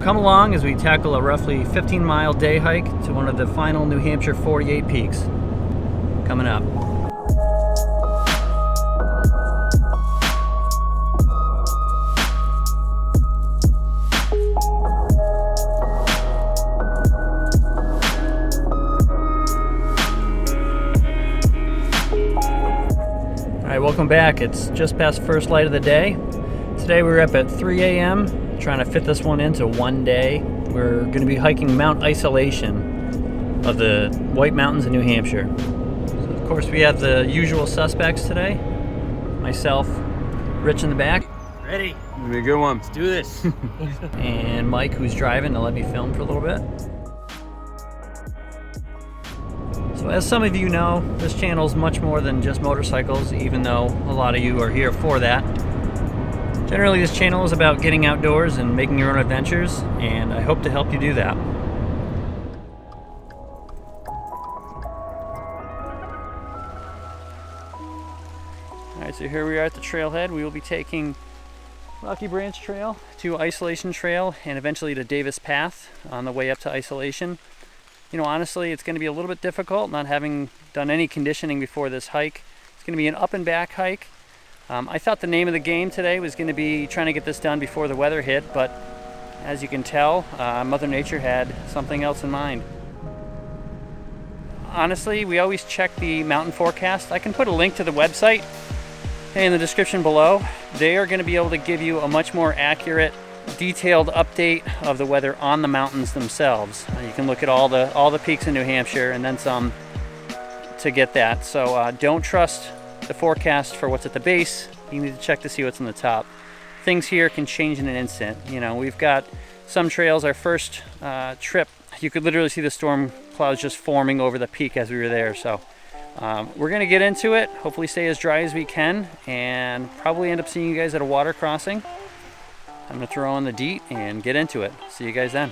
come along as we tackle a roughly 15-mile day hike to one of the final New Hampshire 48 peaks. Coming up. Alright, welcome back. It's just past first light of the day. Today we were up at 3 a.m. trying to fit this one into one day. We're going to be hiking Mount Isolation of the White Mountains in New Hampshire. So of course we have the usual suspects today. Myself, Rich in the back. Ready? It's gonna be a good one. Let's do this. And Mike, who's driving to let me film for a little bit. So as some of you know, this channel is much more than just motorcycles, even though a lot of you are here for that. Generally, this channel is about getting outdoors and making your own adventures, and I hope to help you do that. Alright, so here we are at the trailhead. We will be taking Rocky Branch Trail to Isolation Trail and eventually to Davis Path on the way up to Isolation. You know, honestly, it's going to be a little bit difficult not having done any conditioning before this hike. It's going to be an up and back hike. I thought the name of the game today was going to be trying to get this done before the weather hit, but as you can tell, Mother Nature had something else in mind. Honestly, we always check the mountain forecast. I can put a link to the website in the description below. They are going to be able to give you a much more accurate, detailed update of the weather on the mountains themselves. You can look at all the peaks in New Hampshire and then some to get that. So don't trust the forecast for what's at the base. You need to check to see what's on the top. Things here can change in an instant. You know, we've got some trails, our first trip, you could literally see the storm clouds just forming over the peak as we were there. So we're gonna get into it, hopefully stay as dry as we can, and probably end up seeing you guys at a water crossing. I'm gonna throw on the DEET and get into it. See you guys then.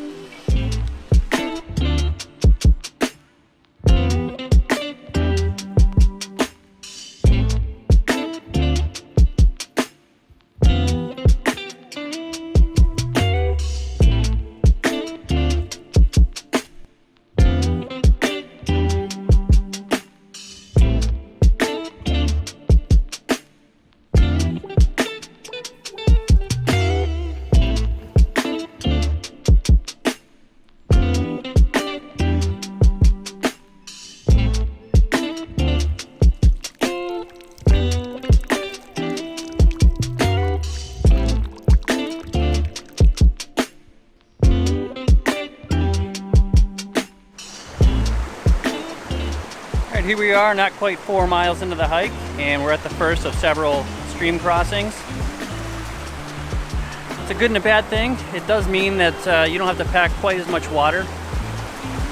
Here we are, not quite 4 miles into the hike, and we're at the first of several stream crossings. It's a good and a bad thing. It does mean that you don't have to pack quite as much water,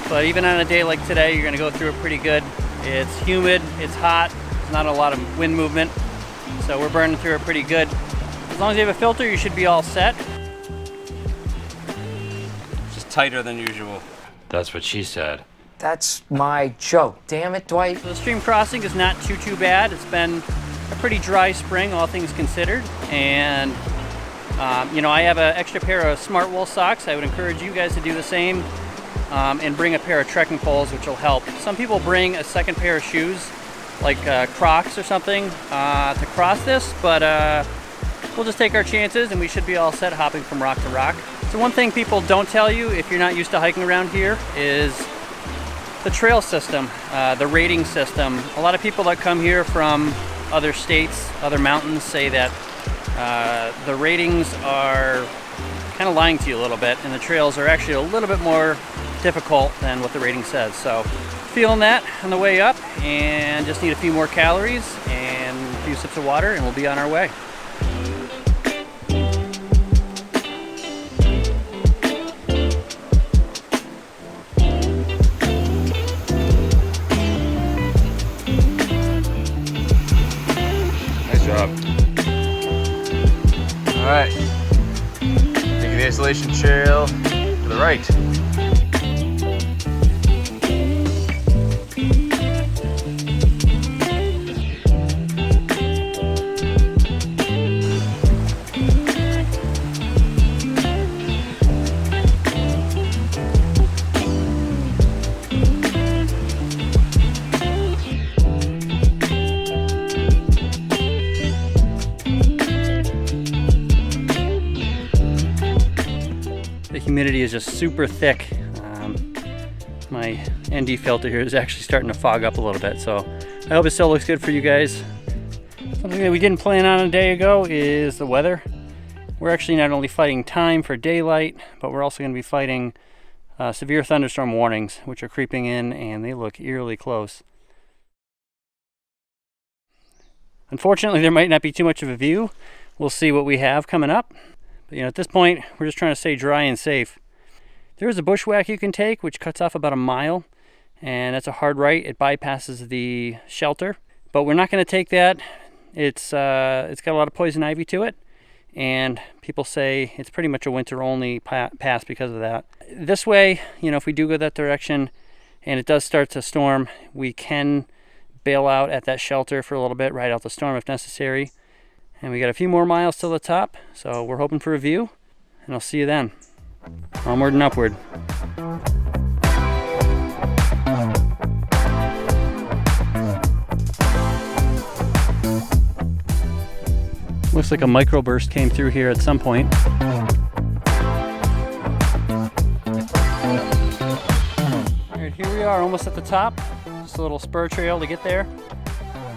but even on a day like today, you're going to go through it pretty good. It's humid, it's hot, there's not a lot of wind movement, so we're burning through it pretty good. As long as you have a filter, you should be all set. Just tighter than usual. That's what she said. That's my joke. Damn it, Dwight. So the stream crossing is not too bad. It's been a pretty dry spring, all things considered. And, you know, I have an extra pair of smart wool socks. I would encourage you guys to do the same and bring a pair of trekking poles, which will help. Some people bring a second pair of shoes, like Crocs or something, to cross this, but we'll just take our chances and we should be all set hopping from rock to rock. So one thing people don't tell you if you're not used to hiking around here is the trail system, the rating system. A lot of people that come here from other states, other mountains, say that the ratings are kind of lying to you a little bit, and the trails are actually a little bit more difficult than what the rating says. So feeling that on the way up, and just need a few more calories and a few sips of water, and we'll be on our way. All right, taking the Isolation Trail to the right. humidity is just super thick. My ND filter here is actually starting to fog up a little bit, so I hope it still looks good for you guys. Something that we didn't plan on a day ago is the weather. We're actually not only fighting time for daylight, but we're also going to be fighting severe thunderstorm warnings, which are creeping in, and they look eerily close. Unfortunately, there might not be too much of a view. We'll see what we have coming up. But at this point, we're just trying to stay dry and safe. There is a bushwhack you can take, which cuts off about a mile, and that's a hard right. It bypasses the shelter, but we're not going to take that. It's got a lot of poison ivy to it, and people say it's pretty much a winter-only pass because of that. This way, if we do go that direction and it does start to storm, we can bail out at that shelter for a little bit, ride out the storm if necessary. And we got a few more miles till the top, so we're hoping for a view, and I'll see you then. Onward and upward. Looks like a microburst came through here at some point. Alright, here we are, almost at the top. Just a little spur trail to get there.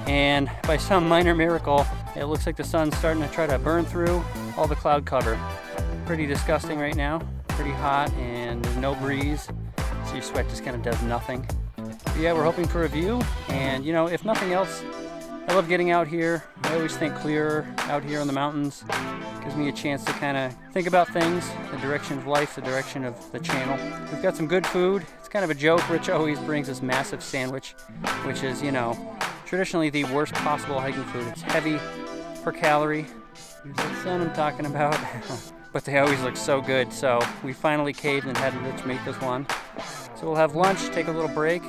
And by some minor miracle, it looks like the sun's starting to try to burn through all the cloud cover. Pretty disgusting right now, pretty hot, and there's no breeze, so your sweat just kind of does nothing. But yeah, we're hoping for a view, and if nothing else, I love getting out here. I always think clearer out here in the mountains. Gives me a chance to kind of think about things, the direction of life, the direction of the channel. We've got some good food. It's kind of a joke. Rich always brings this massive sandwich, which is, traditionally the worst possible hiking food. It's heavy per calorie. Here's the sun I'm talking about. But they always look so good, so we finally caved and had Rich make this one. So we'll have lunch, take a little break,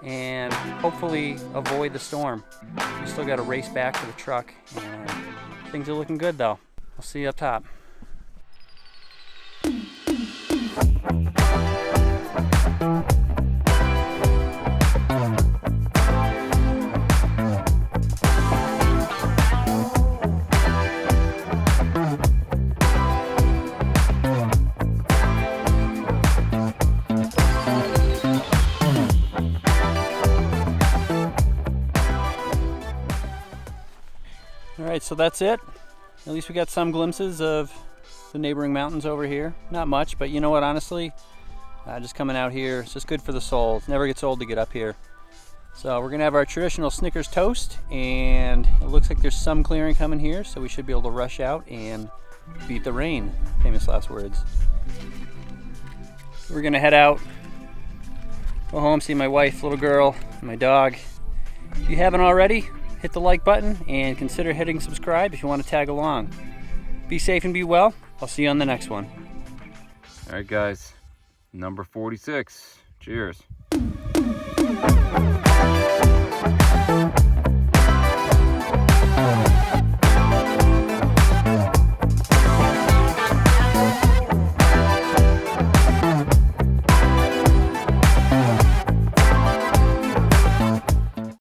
and hopefully avoid the storm. We still got to race back to the truck, and things are looking good though. I'll see you up top. Alright, so that's it. At least we got some glimpses of the neighboring mountains over here. Not much, but you know what, honestly, just coming out here, it's just good for the soul. It never gets old to get up here. So we're gonna have our traditional Snickers toast, and it looks like there's some clearing coming here, so we should be able to rush out and beat the rain. Famous last words. We're gonna head out, go home, see my wife, little girl, and my dog. If you haven't already, hit the like button and consider hitting subscribe if you want to tag along. Be safe and be well. I'll see you on the next one. All right, guys. Number 46. Cheers.